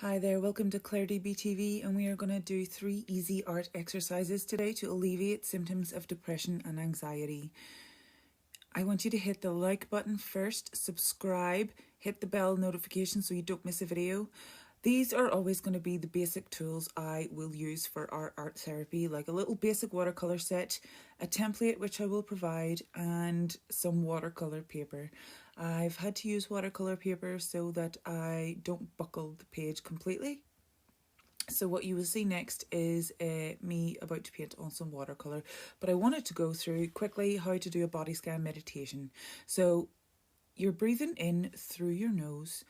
Hi there, welcome to ClaireDB TV, and we are going to do 3 easy art exercises today to alleviate symptoms of depression and anxiety. I want you to hit the like button first, subscribe, hit the bell notification so you don't miss a video. These are always going to be the basic tools I will use for our art therapy, like a little basic watercolour set, a template which I will provide, and some watercolour paper. I've had to use watercolour paper so that I don't buckle the page completely. So what you will see next is me about to paint on some watercolour, but I wanted to go through quickly how to do a body scan meditation. So you're breathing in through your nose,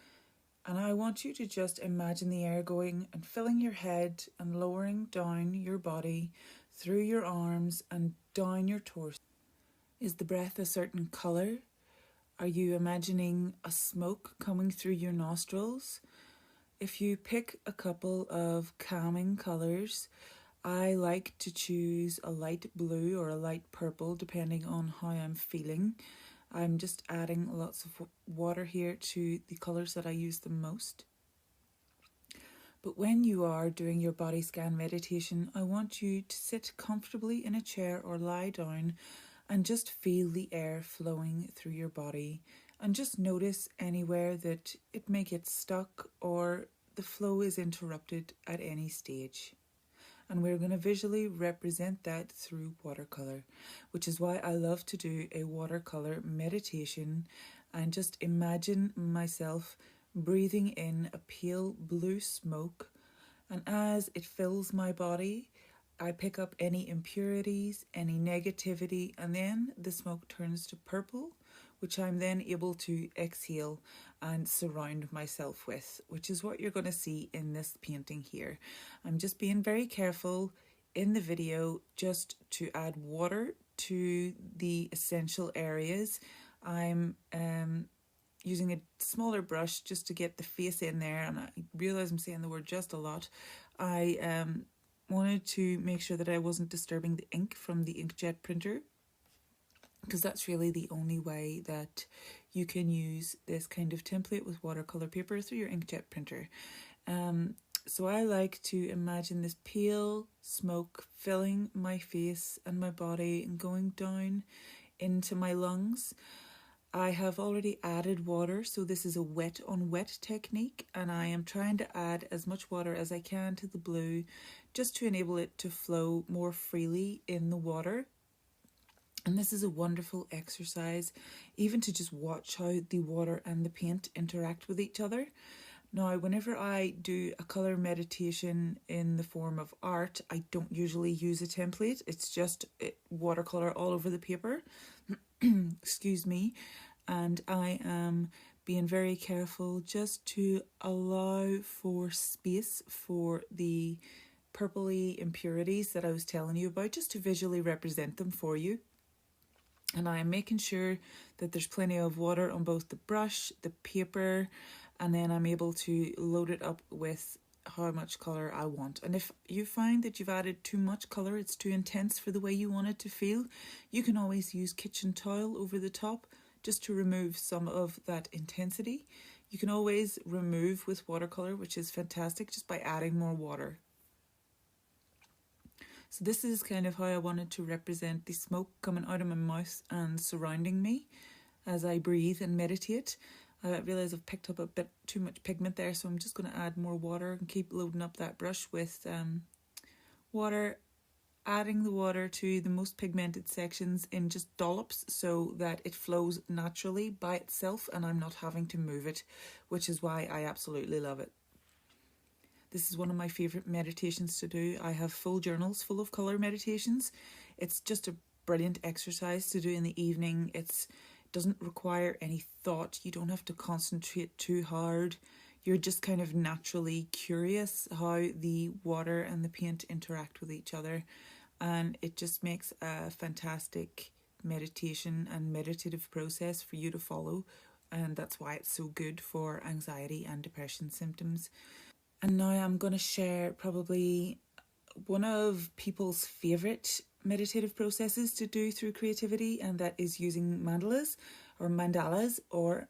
and I want you to just imagine the air going and filling your head and lowering down your body through your arms and down your torso. Is the breath a certain colour? Are you imagining a smoke coming through your nostrils? If you pick a couple of calming colours, I like to choose a light blue or a light purple depending on how I'm feeling. I'm just adding lots of water here to the colours that I use the most. But when you are doing your body scan meditation, I want you to sit comfortably in a chair or lie down and just feel the air flowing through your body, and just notice anywhere that it may get stuck or the flow is interrupted at any stage. And we're going to visually represent that through watercolour, which is why I love to do a watercolour meditation and just imagine myself breathing in a pale blue smoke, and as it fills my body, I pick up any impurities, any negativity, and then the smoke turns to purple, which I'm then able to exhale and surround myself with, which is what you're going to see in this painting here. I'm just being very careful in the video just to add water to the essential areas. I'm using a smaller brush just to get the face in there, and I realise I'm saying the word just a lot. I wanted to make sure that I wasn't disturbing the ink from the inkjet printer, because that's really the only way that you can use this kind of template with watercolour paper through your inkjet printer. So I like to imagine this pale smoke filling my face and my body and going down into my lungs. I have already added water, so this is a wet on wet technique, and I am trying to add as much water as I can to the blue just to enable it to flow more freely in the water. And this is a wonderful exercise, even to just watch how the water and the paint interact with each other. Now, whenever I do a colour meditation in the form of art, I don't usually use a template. It's just watercolour all over the paper. Excuse me. And I am being very careful just to allow for space for the purpley impurities that I was telling you about, just to visually represent them for you. And I am making sure that there's plenty of water on both the brush, the paper, and then I'm able to load it up with how much colour I want. And if you find that you've added too much colour, it's too intense for the way you want it to feel, you can always use kitchen towel over the top just to remove some of that intensity. You can always remove with watercolour, which is fantastic, just by adding more water. So this is kind of how I wanted to represent the smoke coming out of my mouth and surrounding me as I breathe and meditate. I realise I've picked up a bit too much pigment there, so I'm just going to add more water and keep loading up that brush with water, adding the water to the most pigmented sections in just dollops so that it flows naturally by itself and I'm not having to move it, which is why I absolutely love it. This is one of my favourite meditations to do. I have full journals full of colour meditations. It's just a brilliant exercise to do in the evening. It doesn't require any thought. You don't have to concentrate too hard. You're just kind of naturally curious how the water and the paint interact with each other. And it just makes a fantastic meditation and meditative process for you to follow. And that's why it's so good for anxiety and depression symptoms. And now I'm going to share probably one of people's favourite meditative processes to do through creativity, and that is using mandalas or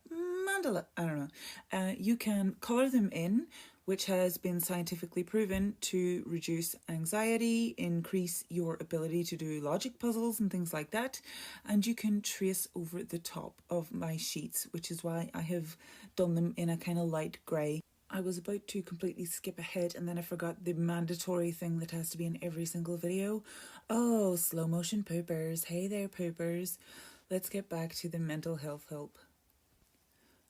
mandala, I don't know. You can colour them in, which has been scientifically proven to reduce anxiety, increase your ability to do logic puzzles and things like that. And you can trace over the top of my sheets, which is why I have done them in a kind of light grey. I was about to completely skip ahead and then I forgot the mandatory thing that has to be in every single video. Oh, slow motion poopers. Hey there, poopers. Let's get back to the mental health help.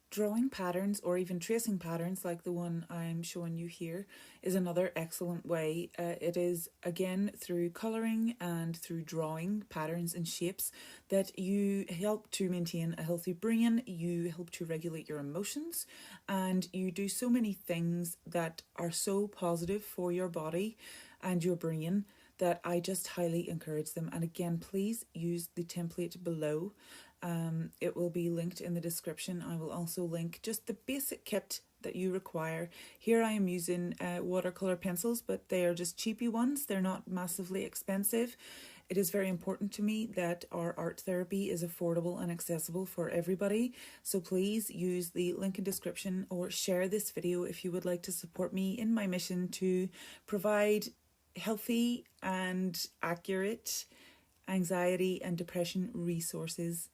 Drawing patterns or even tracing patterns like the one I'm showing you here is another excellent way. It is again through colouring and through drawing patterns and shapes that you help to maintain a healthy brain, you help to regulate your emotions, and you do so many things that are so positive for your body and your brain that I just highly encourage them. And again, please use the template below. It will be linked in the description. I will also link just the basic kit that you require. Here I am using watercolour pencils, but they are just cheapy ones. They're not massively expensive. It is very important to me that our art therapy is affordable and accessible for everybody. So please use the link in description or share this video if you would like to support me in my mission to provide healthy and accurate anxiety and depression resources.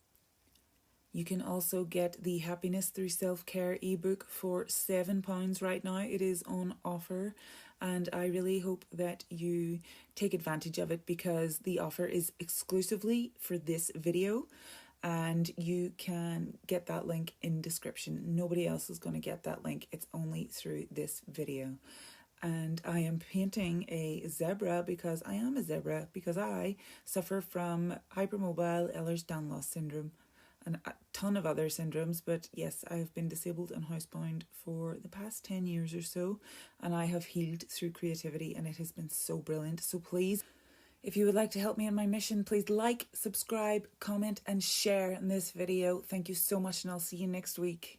You can also get the Happiness Through Self-Care ebook for £7 right now. It is on offer and I really hope that you take advantage of it because the offer is exclusively for this video and you can get that link in description. Nobody else is going to get that link. It's only through this video. And I am painting a zebra because I am a zebra because I suffer from hypermobile Ehlers-Danlos syndrome and a ton of other syndromes, but yes, I have been disabled and housebound for the past 10 years or so, and I have healed through creativity and it has been so brilliant. So please, if you would like to help me in my mission, please like, subscribe, comment and share in this video. Thank you so much and I'll see you next week.